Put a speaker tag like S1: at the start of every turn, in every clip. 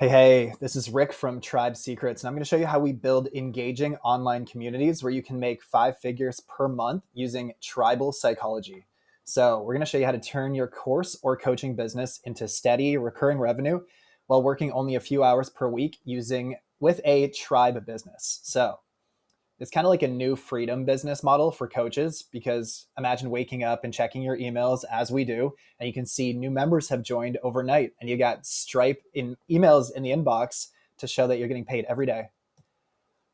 S1: Hey, this is Rick from Tribe Secrets, and I'm going to show you how we build engaging online communities where you can make 5 figures per month using tribal psychology. So, we're going to show you how to turn your course or coaching business into steady, recurring revenue while working only a few hours per week using with a tribe business. So, it's kind of like a new freedom business model for coaches because imagine waking up and checking your emails as we do, and you can see new members have joined overnight, and you got Stripe in emails in the inbox to show that you're getting paid every day.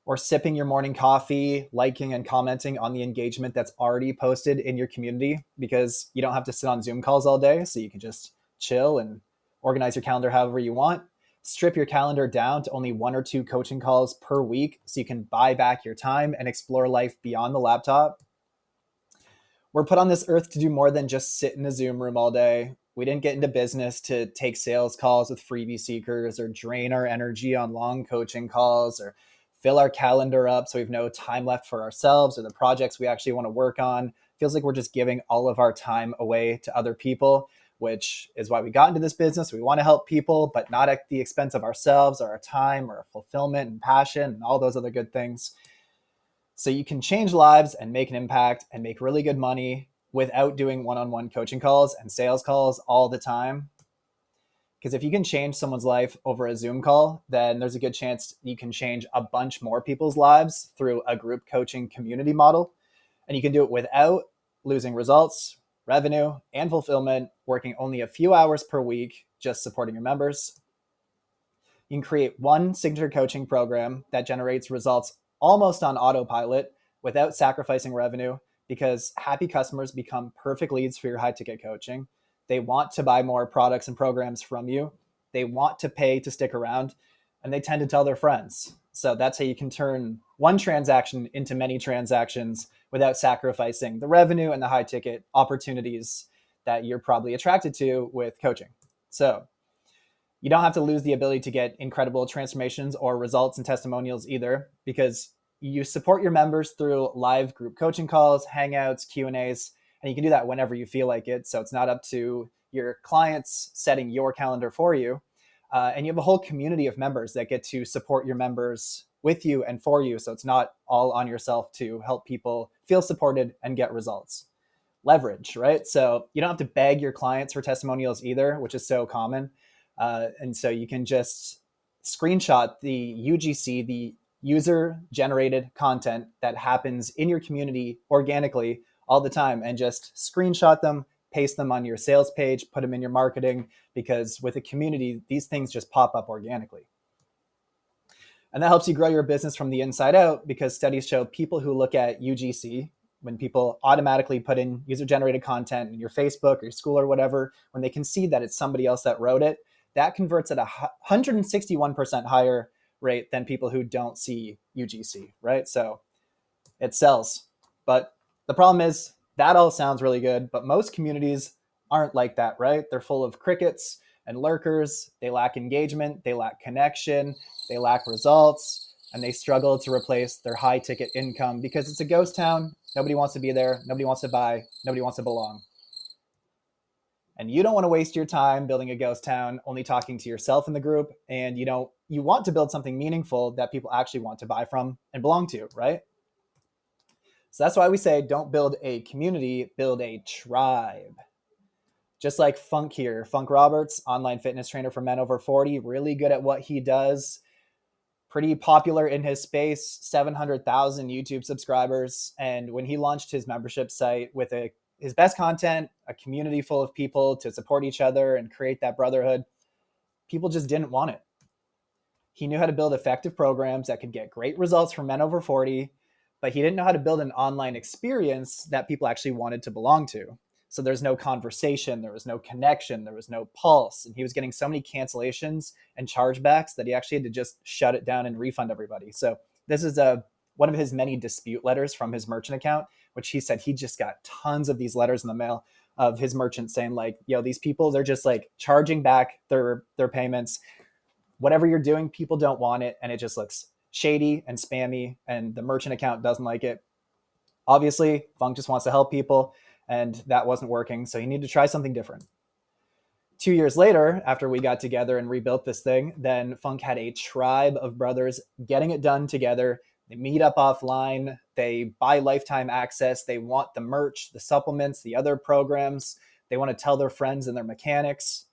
S1: Or sipping your morning coffee, liking and commenting on the engagement that's already posted in your community because you don't have to sit on Zoom calls all day. So you can just chill and organize your calendar however you want. Strip your calendar down to only 1 or 2 coaching calls per week so you can buy back your time and explore life beyond the laptop. We're put on this earth to do more than just sit in a Zoom room all day. We didn't get into business to take sales calls with freebie seekers or drain our energy on long coaching calls or fill our calendar up so we have no time left for ourselves or the projects we actually want to work on. Feels like we're just giving all of our time away to other people, which is why we got into this business. We want to help people, but not at the expense of ourselves or our time or our fulfillment and passion and all those other good things. So you can change lives and make an impact and make really good money without doing one-on-one coaching calls and sales calls all the time. Because if you can change someone's life over a Zoom call, then there's a good chance you can change a bunch more people's lives through a group coaching community model. And you can do it without losing results, revenue, and fulfillment, working only a few hours per week, just supporting your members. You can create one signature coaching program that generates results almost on autopilot without sacrificing revenue because happy customers become perfect leads for your high ticket coaching. They want to buy more products and programs from you. They want to pay to stick around, and they tend to tell their friends. So that's how you can turn one transaction into many transactions without sacrificing the revenue and the high ticket opportunities that you're probably attracted to with coaching. So you don't have to lose the ability to get incredible transformations or results and testimonials either, because you support your members through live group coaching calls, hangouts, Q&As, and you can do that whenever you feel like it. So it's not up to your clients setting your calendar for you. And you have a whole community of members that get to support your members with you and for you. So it's not all on yourself to help people feel supported and get results. Leverage, right? So you don't have to beg your clients for testimonials either, which is so common. And so you can just screenshot the UGC, the user generated content that happens in your community organically all the time, and just screenshot them, paste them on your sales page, put them in your marketing, because with a community, these things just pop up organically. And that helps you grow your business from the inside out because studies show people who look at UGC, when people automatically put in user generated content in your Facebook or your school or whatever, when they can see that it's somebody else that wrote it, that converts at a 161% higher rate than people who don't see UGC, right? So it sells. But the problem is that all sounds really good, but most communities aren't like that, right? They're full of crickets and lurkers. They lack engagement, they lack connection, they lack results, and they struggle to replace their high ticket income because it's a ghost town. Nobody wants to be there. Nobody wants to buy. Nobody wants to belong. And you don't want to waste your time building a ghost town only talking to yourself in the group. And you want to build something meaningful that people actually want to buy from and belong to, right? So that's why we say don't build a community, build a tribe. Just like Funk here, Funk Roberts, online fitness trainer for men over 40, really good at what he does, pretty popular in his space, 700,000 YouTube subscribers. And when he launched his membership site with his best content, a community full of people to support each other and create that brotherhood, people just didn't want it. He knew how to build effective programs that could get great results for men over 40, but he didn't know how to build an online experience that people actually wanted to belong to. So there's no conversation, there was no connection, there was no pulse. And he was getting so many cancellations and chargebacks that he actually had to just shut it down and refund everybody. So this is one of his many dispute letters from his merchant account, which he said he just got tons of these letters in the mail of his merchants saying like, these people, they're just like charging back their payments. Whatever you're doing, people don't want it. And it just looks shady and spammy, and the merchant account doesn't like it. Obviously, Funk just wants to help people, and that wasn't working. So he needed to try something different. 2 years later, after we got together and rebuilt this thing, then Funk had a tribe of brothers getting it done together. They meet up offline, they buy lifetime access, they want the merch, the supplements, the other programs, they want to tell their friends and their mechanics.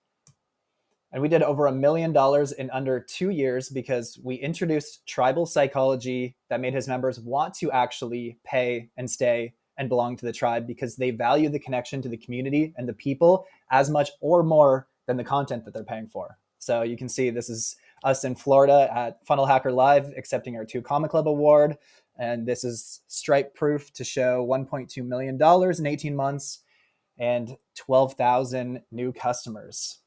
S1: And we did over $1 million in under 2 years because we introduced tribal psychology that made his members want to actually pay and stay and belong to the tribe because they value the connection to the community and the people as much or more than the content that they're paying for. So you can see this is us in Florida at Funnel Hacker Live accepting our 2 Comma Club award. And this is Stripe proof to show $1.2 million in 18 months and 12,000 new customers.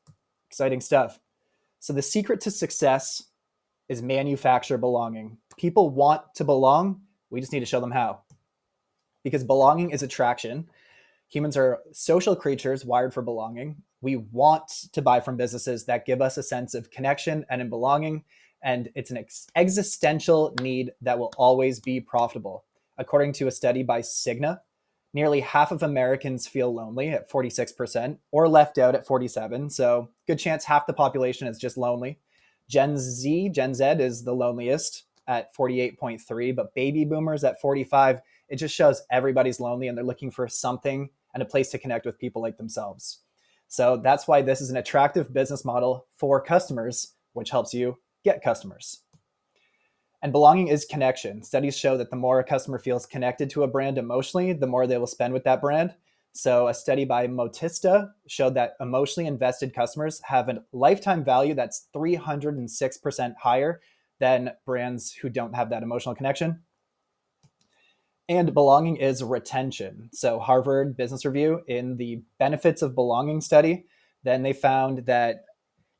S1: Exciting stuff. So the secret to success is manufacture belonging. People want to belong. We just need to show them how. Because belonging is attraction. Humans are social creatures wired for belonging. We want to buy from businesses that give us a sense of connection and in belonging. And it's an existential need that will always be profitable. According to a study by Cigna, nearly half of Americans feel lonely at 46% or left out at 47%. So good chance half the population is just lonely. Gen Z is the loneliest at 48.3%, but baby boomers at 45%. It just shows everybody's lonely and they're looking for something and a place to connect with people like themselves. So that's why this is an attractive business model for customers, which helps you get customers. And belonging is connection. Studies show that the more a customer feels connected to a brand emotionally, the more they will spend with that brand. So a study by Motista showed that emotionally invested customers have a lifetime value that's 306% higher than brands who don't have that emotional connection. And belonging is retention. So Harvard Business Review, in the benefits of belonging study, then they found that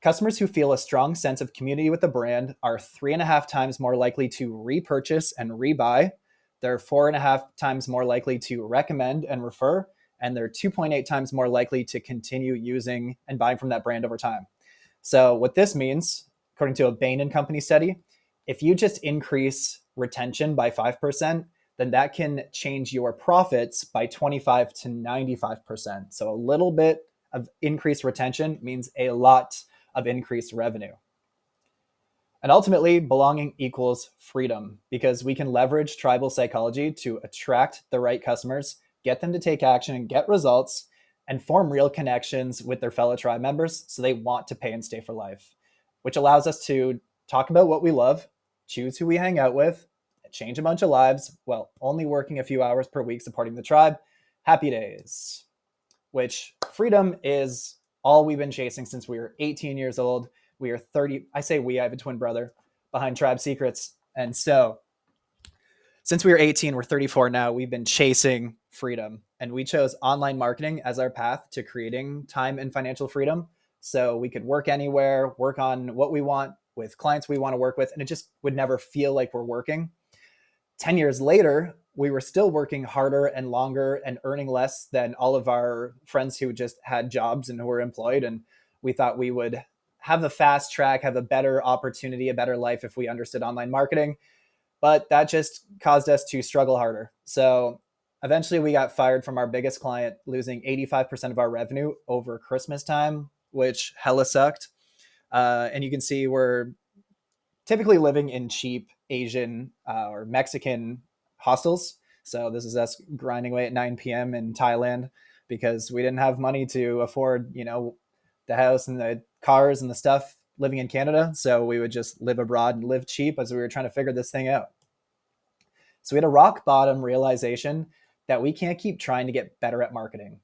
S1: customers who feel a strong sense of community with the brand are 3.5 times more likely to repurchase and rebuy. They're 4.5 times more likely to recommend and refer. And they're 2.8 times more likely to continue using and buying from that brand over time. So what this means, according to a Bain & Company study, if you just increase retention by 5%, then that can change your profits by 25 to 95%. So a little bit of increased retention means a lot of increased revenue. And ultimately, belonging equals freedom because we can leverage tribal psychology to attract the right customers, get them to take action and get results, and form real connections with their fellow tribe members so they want to pay and stay for life, which allows us to talk about what we love, choose who we hang out with, change a bunch of lives while only working a few hours per week supporting the tribe. Happy days. Which freedom is all we've been chasing since we were 18 years old. We are 30. I say we, I have a twin brother behind Tribe Secrets. And so since we were 18, we're 34 now, we've been chasing freedom. And we chose online marketing as our path to creating time and financial freedom. So we could work anywhere, work on what we want with clients we want to work with. And it just would never feel like we're working. 10 years later, we were still working harder and longer and earning less than all of our friends who just had jobs and who were employed. And we thought we would have a fast track, have a better opportunity, a better life if we understood online marketing. But that just caused us to struggle harder. So eventually we got fired from our biggest client, losing 85% of our revenue over Christmas time, which hella sucked. And you can see we're typically living in cheap Asian or Mexican hostels. So this is us grinding away at 9 p.m. in Thailand because we didn't have money to afford, the house and the cars and the stuff living in Canada. So we would just live abroad and live cheap as we were trying to figure this thing out. So we had a rock bottom realization that we can't keep trying to get better at marketing.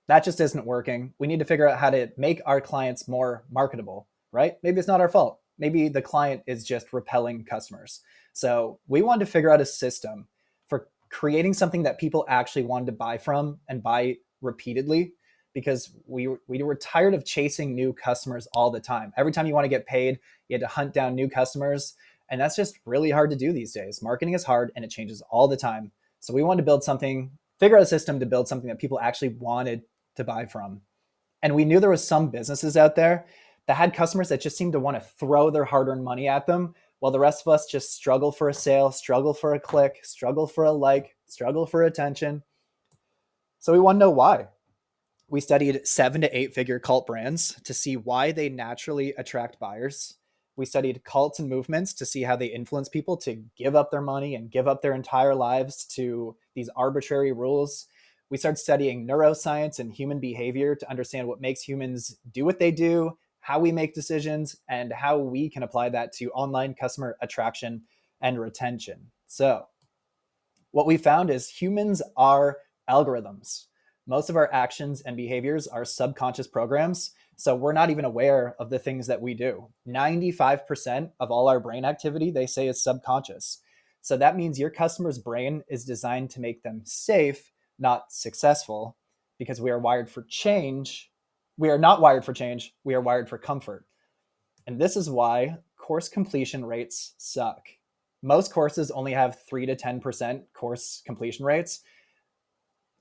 S1: That just isn't working. We need to figure out how to make our clients more marketable, right? Maybe it's not our fault. Maybe the client is just repelling customers. So we wanted to figure out a system for creating something that people actually wanted to buy from and buy repeatedly because we were tired of chasing new customers all the time. Every time you want to get paid, you had to hunt down new customers. And that's just really hard to do these days. Marketing is hard and it changes all the time. So we wanted to figure out a system to build something that people actually wanted to buy from. And we knew there was some businesses out there that had customers that just seemed to want to throw their hard-earned money at them, while the rest of us just struggle for a sale, struggle for a click, struggle for a like, struggle for attention. So we want to know why. We studied 7 to 8 figure cult brands to see why they naturally attract buyers. We studied cults and movements to see how they influence people to give up their money and give up their entire lives to these arbitrary rules. We started studying neuroscience and human behavior to understand what makes humans do what they do, how we make decisions, and how we can apply that to online customer attraction and retention. So, what we found is humans are algorithms. Most of our actions and behaviors are subconscious programs. So we're not even aware of the things that we do. 95% of all our brain activity, they say, is subconscious. So that means your customer's brain is designed to make them safe, not successful, because we are wired for change. We are not wired for change. We are wired for comfort. And this is why course completion rates suck. Most courses only have 3 to 10% course completion rates.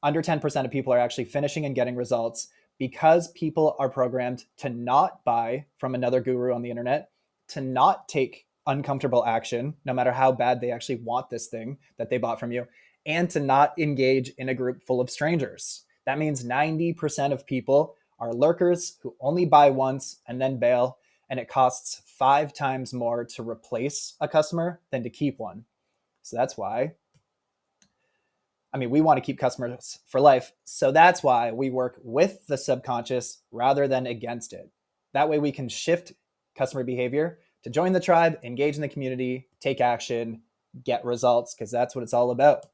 S1: Under 10% of people are actually finishing and getting results because people are programmed to not buy from another guru on the internet, to not take uncomfortable action, no matter how bad they actually want this thing that they bought from you, and to not engage in a group full of strangers. That means 90% of people are lurkers who only buy once and then bail, and it costs 5 times more to replace a customer than to keep one. So that's why, we want to keep customers for life. So that's why we work with the subconscious rather than against it. That way we can shift customer behavior to join the tribe, engage in the community, take action, get results, because that's what it's all about.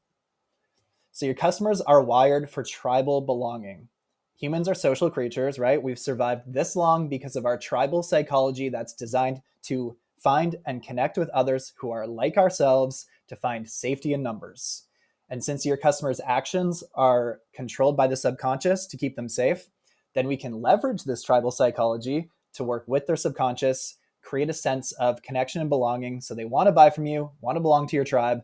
S1: So your customers are wired for tribal belonging. Humans are social creatures, right? We've survived this long because of our tribal psychology that's designed to find and connect with others who are like ourselves, to find safety in numbers. And since your customers' actions are controlled by the subconscious to keep them safe, then we can leverage this tribal psychology to work with their subconscious, create a sense of connection and belonging. So they want to buy from you, want to belong to your tribe.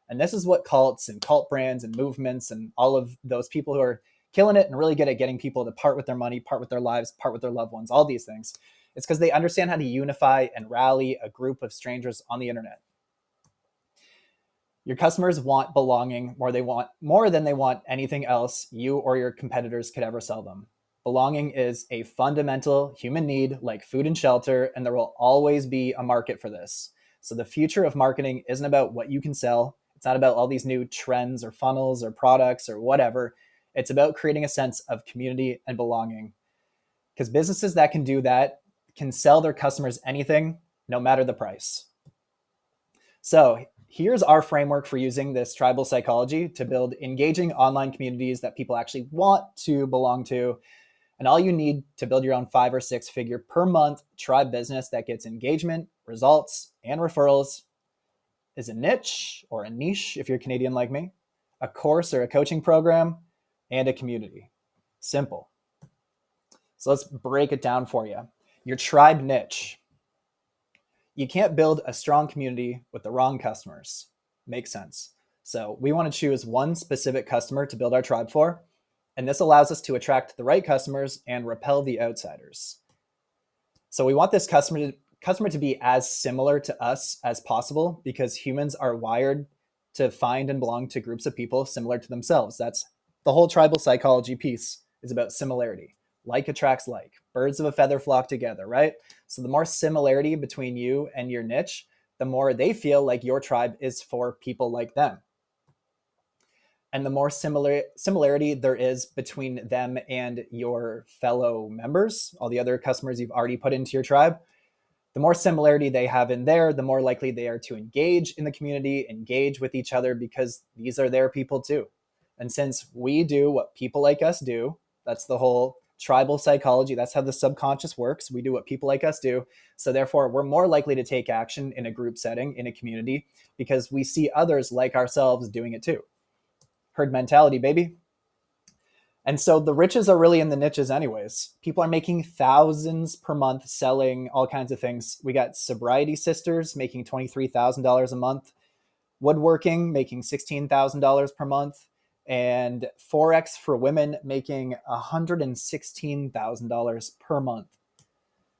S1: And this is what cults and cult brands and movements and all of those people who are killing it and really good at getting people to part with their money, part with their lives, part with their loved ones, all these things. It's because they understand how to unify and rally a group of strangers on the internet. Your customers want belonging more than they want anything else you or your competitors could ever sell them. Belonging is a fundamental human need like food and shelter, and there will always be a market for this. So the future of marketing isn't about what you can sell. It's not about all these new trends or funnels or products or whatever. It's about creating a sense of community and belonging. Because businesses that can do that can sell their customers anything, no matter the price. So here's our framework for using this tribal psychology to build engaging online communities that people actually want to belong to. And all you need to build your own 5 or 6 figure per month tribe business that gets engagement, results, and referrals is a niche or a niche, if you're Canadian like me, a course or a coaching program, and a community. Simple. So let's break it down for you. Your tribe niche. You can't build a strong community with the wrong customers. Makes sense. So we want to choose one specific customer to build our tribe for, and this allows us to attract the right customers and repel the outsiders. So we want this customer to be as similar to us as possible, because humans are wired to find and belong to groups of people similar to themselves. That's the whole tribal psychology piece, is about similarity. Like attracts like. Birds of a feather flock together, right? So the more similarity between you and your niche, the more they feel like your tribe is for people like them. And the more similarity there is between them and your fellow members, all the other customers you've already put into your tribe, the more similarity they have in there, the more likely they are to engage in the community, engage with each other, because these are their people too. And since we do what people like us do, that's the whole tribal psychology. That's how the subconscious works. We do what people like us do. So therefore, we're more likely to take action in a group setting, in a community, because we see others like ourselves doing it too. Herd mentality, baby. And so the riches are really in the niches anyways. People are making thousands per month selling all kinds of things. We got Sobriety Sisters making $23,000 a month, woodworking making $16,000 per month, and Forex for women making $116,000 per month.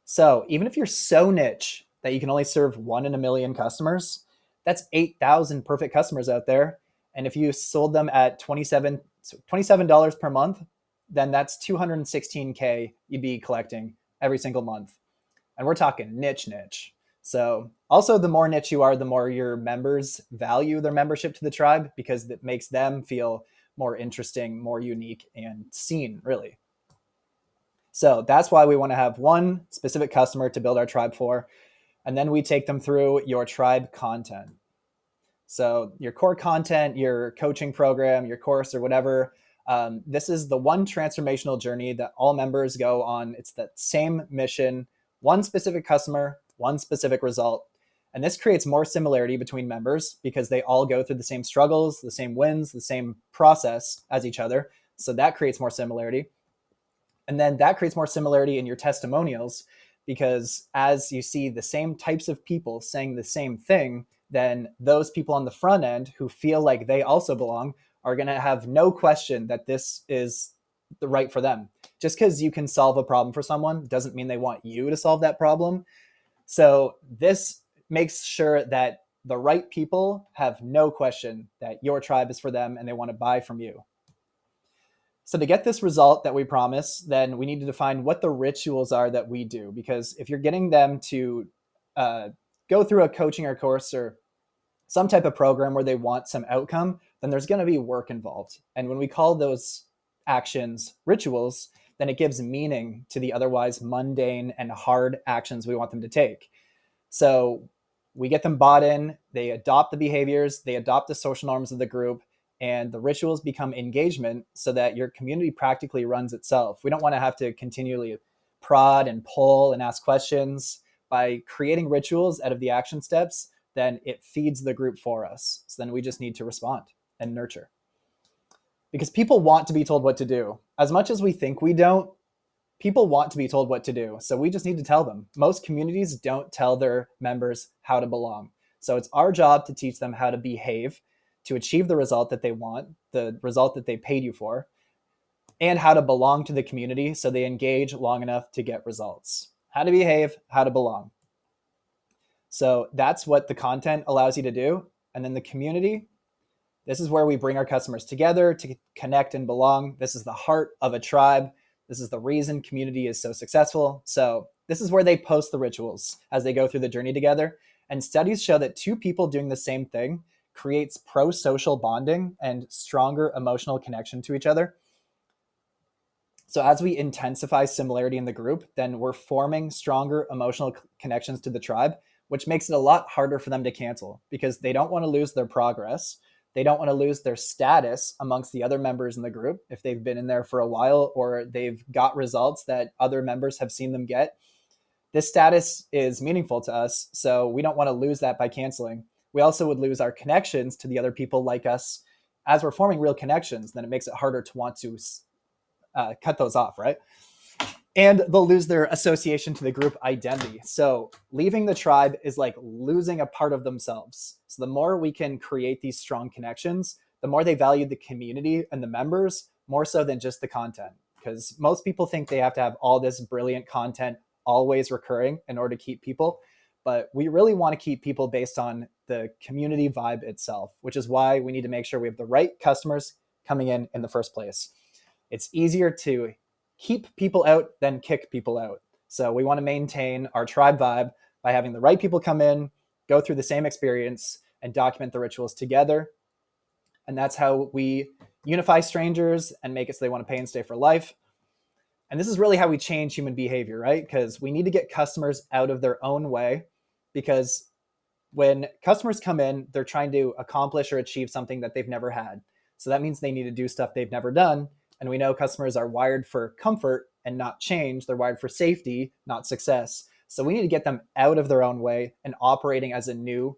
S1: So even if you're so niche that you can only serve 1 in a million customers, that's 8,000 perfect customers out there. And if you sold them at $27 per month, then that's 216K you'd be collecting every single month. And we're talking niche. So also the more niche you are, the more your members value their membership to the tribe, because it makes them feel more interesting, more unique, and seen, really. So that's why we want to have one specific customer to build our tribe for. And then we take them through your tribe content. So your core content, your coaching program, your course, or whatever, this is the one transformational journey that all members go on. It's that same mission, one specific customer, one specific result. And this creates more similarity between members because they all go through the same struggles, the same wins, the same process as each other. So that creates more similarity. And then that creates more similarity in your testimonials, because as you see the same types of people saying the same thing, then those people on the front end who feel like they also belong are going to have no question that this is the right for them. Just because you can solve a problem for someone doesn't mean they want you to solve that problem. So this makes sure that the right people have no question that your tribe is for them and they want to buy from you. So to get this result that we promise, then we need to define what the rituals are that we do. Because if you're getting them to go through a coaching or course or some type of program where they want some outcome, then there's going to be work involved. And when we call those actions rituals, then it gives meaning to the otherwise mundane and hard actions we want them to take. So we get them bought in, they adopt the behaviors, they adopt the social norms of the group, and the rituals become engagement so that your community practically runs itself. We don't want to have to continually prod and pull and ask questions. By creating rituals out of the action steps, then it feeds the group for us. So then we just need to respond and nurture. Because people want to be told what to do. As much as we think we don't, people want to be told what to do. So we just need to tell them. Most communities don't tell their members how to belong. So it's our job to teach them how to behave to achieve the result that they want, the result that they paid you for, and how to belong to the community so they engage long enough to get results. How to behave, how to belong. So that's what the content allows you to do. And then the community, this is where we bring our customers together to connect and belong. This is the heart of a tribe. This is the reason community is so successful. So this is where they post the rituals as they go through the journey together. And studies show that two people doing the same thing creates pro-social bonding and stronger emotional connection to each other. So as we intensify similarity in the group, then we're forming stronger emotional connections to the tribe, which makes it a lot harder for them to cancel because they don't want to lose their progress. They don't want to lose their status amongst the other members in the group if they've been in there for a while or they've got results that other members have seen them get. This status is meaningful to us, so we don't want to lose that by canceling. We also would lose our connections to the other people like us. As we're forming real connections, then it makes it harder to want to cut those off, right? And they'll lose their association to the group identity. So leaving the tribe is like losing a part of themselves. So the more we can create these strong connections, the more they value the community and the members, more so than just the content. Because most people think they have to have all this brilliant content always recurring in order to keep people. But we really want to keep people based on the community vibe itself, which is why we need to make sure we have the right customers coming in the first place. It's easier to keep people out than kick people out. So we want to maintain our tribe vibe by having the right people come in, go through the same experience, and document the rituals together. And that's how we unify strangers and make it so they want to pay and stay for life. And this is really how we change human behavior, right? Because we need to get customers out of their own way, because when customers come in, they're trying to accomplish or achieve something that they've never had. So that means they need to do stuff they've never done. And we know customers are wired for comfort and not change. They're wired for safety, not success. So we need to get them out of their own way and operating as a new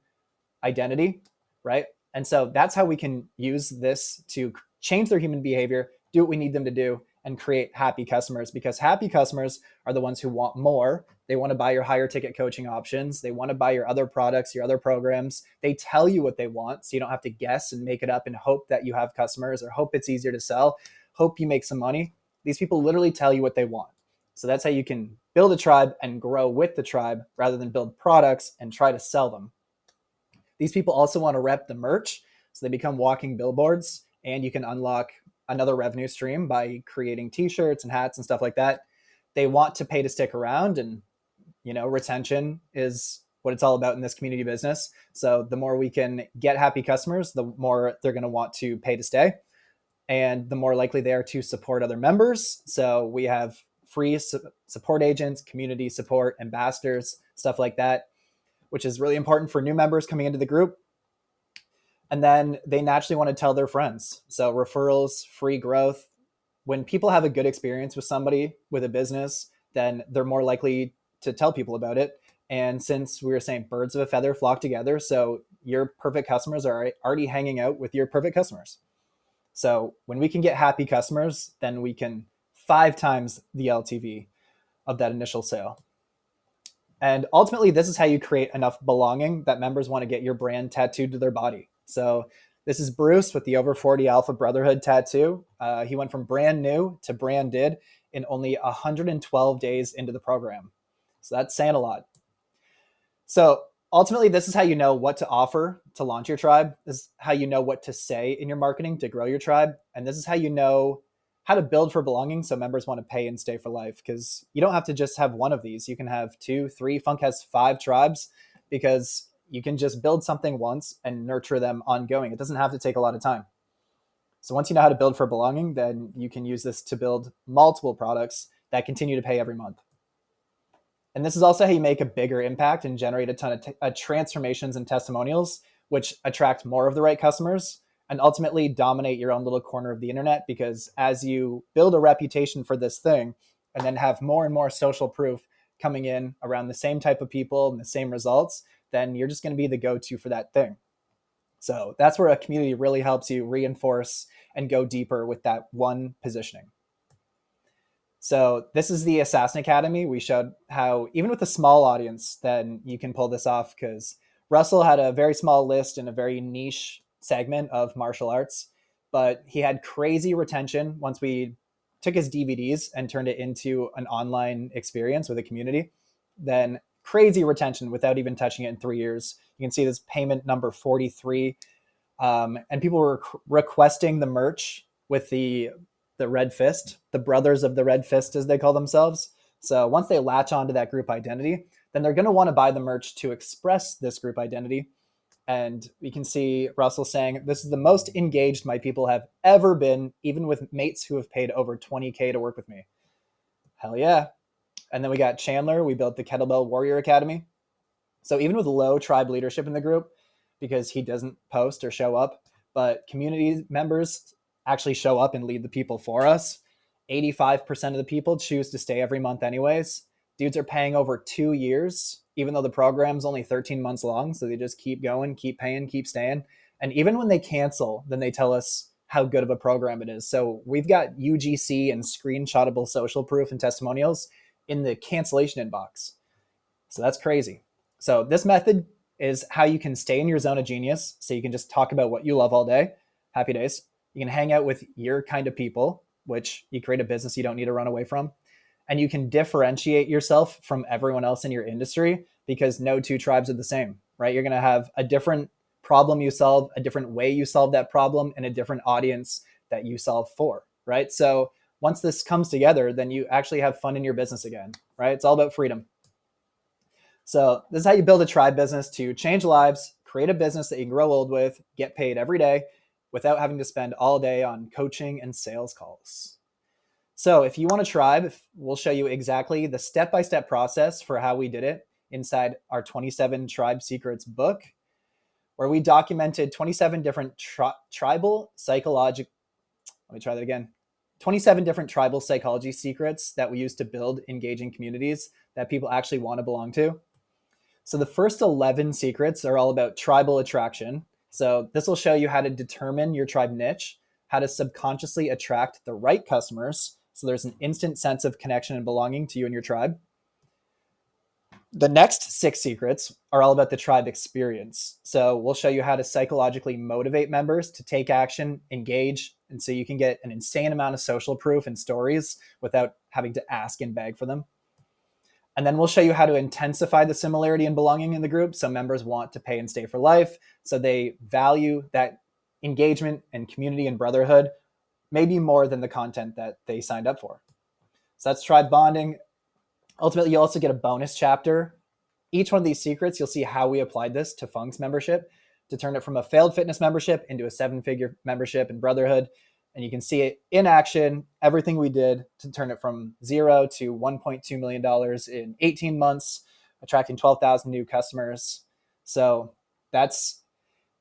S1: identity, right? And so that's how we can use this to change their human behavior, do what we need them to do, and create happy customers, because happy customers are the ones who want more. They want to buy your higher ticket coaching options. They want to buy your other products, your other programs. They tell you what they want, so you don't have to guess and make it up and hope that you have customers or hope it's easier to sell, hope you make some money. These people literally tell you what they want. So that's how you can build a tribe and grow with the tribe rather than build products and try to sell them. These people also want to rep the merch, so they become walking billboards, and you can unlock another revenue stream by creating t-shirts and hats and stuff like that. They want to pay to stick around, and retention is what it's all about in this community business. So the more we can get happy customers, the more they're going to want to pay to stay, and the more likely they are to support other members. So we have free support agents, community support, ambassadors, stuff like that, which is really important for new members coming into the group. And then they naturally want to tell their friends. So referrals, free growth. When people have a good experience with somebody, with a business, then they're more likely to tell people about it. And since we were saying birds of a feather flock together, so your perfect customers are already hanging out with your perfect customers. So when we can get happy customers, then we can 5 times the LTV of that initial sale. And ultimately, this is how you create enough belonging that members want to get your brand tattooed to their body. So this is Bruce with the Over 40 Alpha Brotherhood tattoo. He went from brand new to branded in only 112 days into the program. So that's saying a lot. So ultimately, this is how you know what to offer to launch your tribe. This is how you know what to say in your marketing to grow your tribe. And this is how you know how to build for belonging so members want to pay and stay for life. Because you don't have to just have one of these. You can have 2, 3. Funk has 5 tribes because you can just build something once and nurture them ongoing. It doesn't have to take a lot of time. So once you know how to build for belonging, then you can use this to build multiple products that continue to pay every month. And this is also how you make a bigger impact and generate a ton of transformations and testimonials, which attract more of the right customers and ultimately dominate your own little corner of the internet. Because as you build a reputation for this thing and then have more and more social proof coming in around the same type of people and the same results, then you're just going to be the go-to for that thing. So that's where a community really helps you reinforce and go deeper with that one positioning. So this is the Assassin Academy. We showed how even with a small audience, then you can pull this off, because Russell had a very small list in a very niche segment of martial arts, but he had crazy retention once we took his DVDs and turned it into an online experience with a community. Then crazy retention without even touching it in 3 years. You can see this payment number 43. And people were requesting the merch with the Red Fist, the brothers of the Red Fist, as they call themselves. So once they latch onto that group identity, then they're going to want to buy the merch to express this group identity. And we can see Russell saying, "This is the most engaged my people have ever been, even with mates who have paid over $20K to work with me." Hell yeah. And then we got Chandler. We built the Kettlebell Warrior Academy. So even with low tribe leadership in the group, because he doesn't post or show up, but community members actually show up and lead the people for us. 85% of the people choose to stay every month anyways. Dudes are paying over 2 years, even though the program's only 13 months long. So they just keep going, keep paying, keep staying. And even when they cancel, then they tell us how good of a program it is. So we've got UGC and screenshotable social proof and testimonials in the cancellation inbox. So that's crazy. So this method is how you can stay in your zone of genius. So you can just talk about what you love all day. Happy days. You can hang out with your kind of people, which you create a business you don't need to run away from. And you can differentiate yourself from everyone else in your industry, because no 2 tribes are the same, right? You're going to have a different problem you solve, a different way you solve that problem, and a different audience that you solve for, right? So once this comes together, then you actually have fun in your business again, right? It's all about freedom. So this is how you build a tribe business to change lives, create a business that you can grow old with, get paid every day without having to spend all day on coaching and sales calls. So if you want a tribe, we'll show you exactly the step-by-step process for how we did it inside our 27 Tribe Secrets book, where we documented 27 different tribal psychological, 27 different tribal psychology secrets that we use to build engaging communities that people actually want to belong to. So the first 11 secrets are all about tribal attraction. So this will show you how to determine your tribe niche, how to subconsciously attract the right customers, so there's an instant sense of connection and belonging to you and your tribe. The next 6 secrets are all about the tribe experience. So we'll show you how to psychologically motivate members to take action, engage, and so you can get an insane amount of social proof and stories without having to ask and beg for them. And then we'll show you how to intensify the similarity and belonging in the group so members want to pay and stay for life. So they value that engagement and community and brotherhood maybe more than the content that they signed up for. So that's tribe bonding. Ultimately, you'll also get a bonus chapter. Each one of these secrets, you'll see how we applied this to Funk's membership to turn it from a failed fitness membership into a 7-figure membership in Brotherhood. And you can see it in action, everything we did to turn it from zero to $1.2 million in 18 months, attracting 12,000 new customers. So that's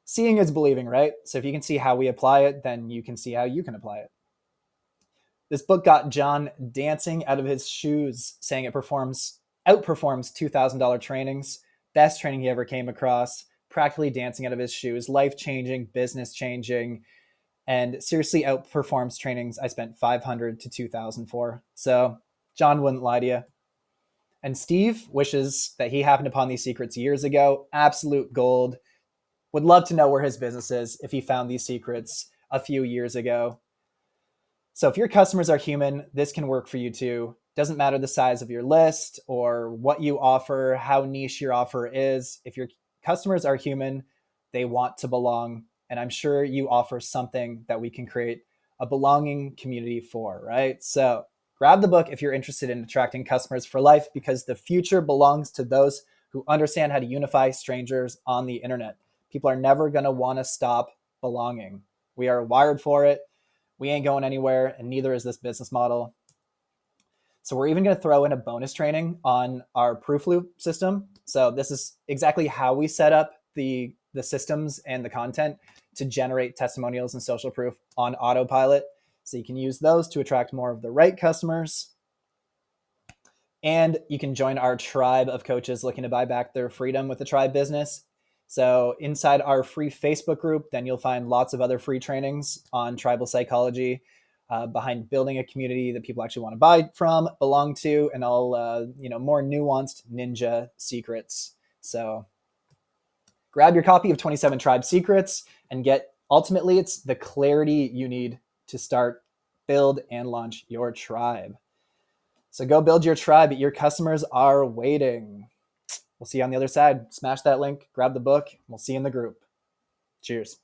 S1: seeing is believing, right? So if you can see how we apply it, then you can see how you can apply it. This book got John dancing out of his shoes, saying it outperforms $2,000 trainings, best training he ever came across, practically dancing out of his shoes, life-changing, business-changing, and seriously outperforms trainings I spent $500 to $2,000 for. So John wouldn't lie to you. And Steve wishes that he happened upon these secrets years ago. Absolute gold. Would love to know where his business is if he found these secrets a few years ago. So if your customers are human, this can work for you too. Doesn't matter the size of your list or what you offer, how niche your offer is. If your customers are human, they want to belong. And I'm sure you offer something that we can create a belonging community for, right? So grab the book if you're interested in attracting customers for life, because the future belongs to those who understand how to unify strangers on the internet. People are never going to want to stop belonging. We are wired for it. We ain't going anywhere, and neither is this business model. So we're even going to throw in a bonus training on our proof loop system. So this is exactly how we set up the systems and the content to generate testimonials and social proof on autopilot. So you can use those to attract more of the right customers. And you can join our tribe of coaches looking to buy back their freedom with the tribe business. So inside our free Facebook group, then you'll find lots of other free trainings on tribal psychology, behind building a community that people actually want to buy from, belong to, and all more nuanced ninja secrets. So grab your copy of 27 Tribe Secrets and ultimately it's the clarity you need to start, build, and launch your tribe. So go build your tribe. Your customers are waiting. We'll see you on the other side. Smash that link, grab the book. We'll see you in the group. Cheers.